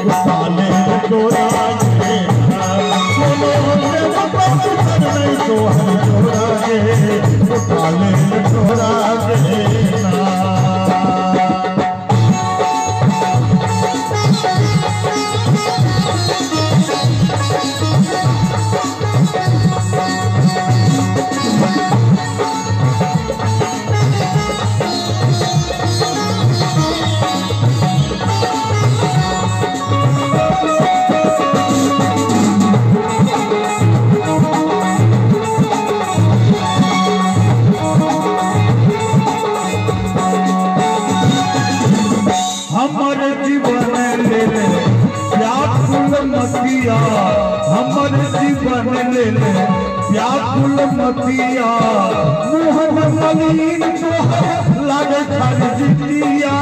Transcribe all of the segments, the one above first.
उताले डोरा गे नहीं तो हम डोरा गे उताले डोरा गे हमर जीवन ले ले व्याकुल मतिया मोहन मलिन तोहर लागे खरजितिया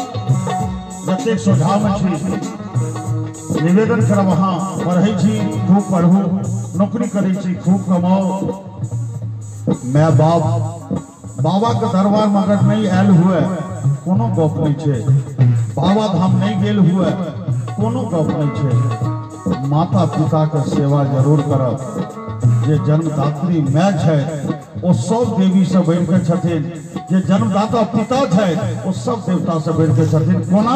जतेक सुझाव छी निवेदन कर वहाँ पढ़े छी खूब पढ़ू नौकरी करे छी खूब कमाओ मैं बाप बाबा के दरबार में अगर नहीं आयल हुए कोनो गप नहीं छे बाबा धाम नहीं गेल हुए कोनो गप नहीं छे माता पिता के सेवा जरूर करब जे जन्मदात्री माय छे ओ सब देवी से बढ़ के छथिन जे जन्मदाता पिता छे ओ सब देवता से बढ़ के छथिन कोना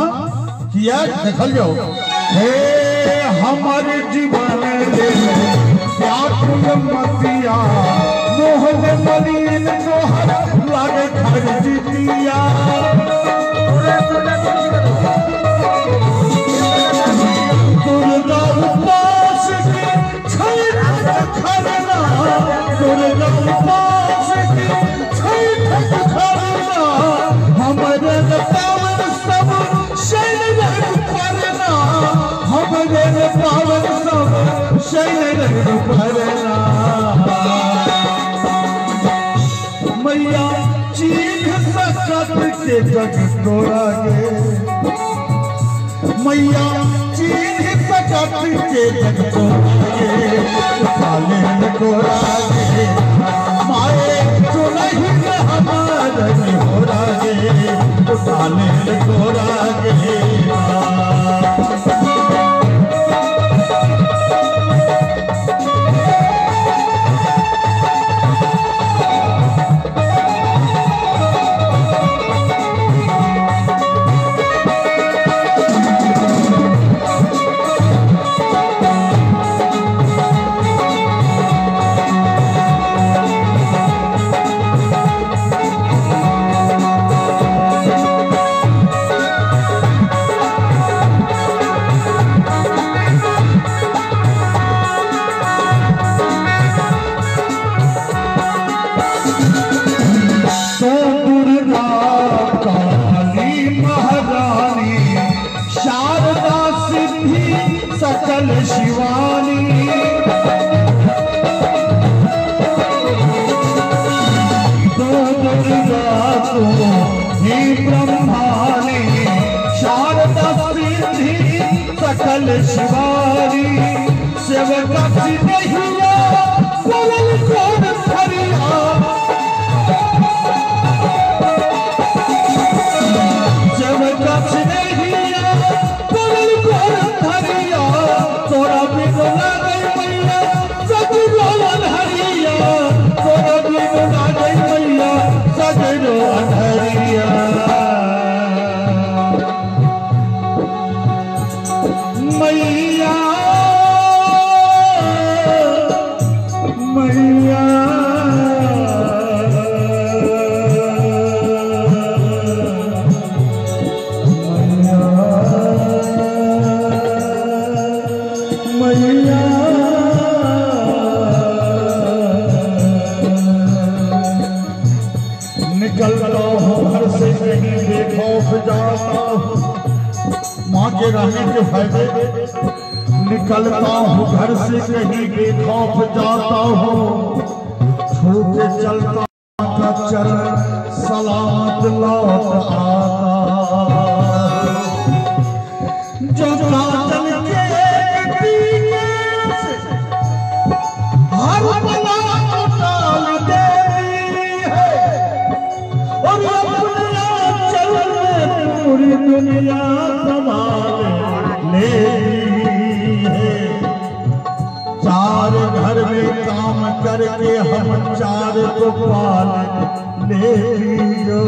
किया देखल जाओ हे हमर जीवन ले व्याकुल मतिया मोहन मलिन तोहर लागे खरजितिया दुर्गा उपास की छैठ खरना दुर्गा उपास की छैठ खरना हमरे पावन सब शैल परना हमरे पावन सब शैल परना मैया चीख सकत के जग तोड़ा गे मैया चीख सकत के जग तोड़ा गे काले तोड़ा गे माए तो नहीं हमारा हो गे काले तोड़ा गे सकल शिवानी तो दुर्गा तो ही ब्रह्मानी शारदा सिद्धि सकल शिवानी सेवक सिद्धिया बोलल कौन हरिया सेवक सिद्धिया बोलल कौन हरिया तोरा बिना गई मैया सजरो अनहरिया तोरा बिना गई मैया सजरो अनहरिया मैया मैया निकलता हूँ घर से कहीं बेखौफ जाता हूँ माँ के रहने के फायदे निकलता हूँ घर से कहीं बेखौफ जाता हूँ छू के चलता का चरण सलामत लौट आता जो काजल के पीने से हर बला टाल देती है दुनिया संभाल लेती है। चार घर में काम करके हम चार को पाल लेती हो।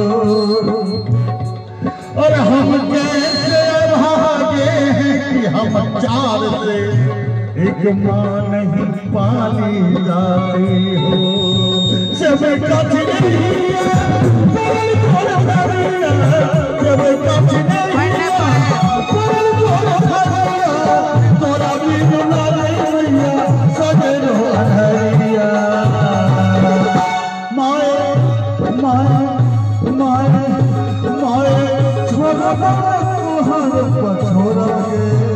और हम कैसे भागे हैं कि हम चार से एक माँ नहीं पाली जाती हो। जब कठिन तोरा भी बुला लिया सजन हो हरिया। माए माए माए माए छोड़ छोड़ के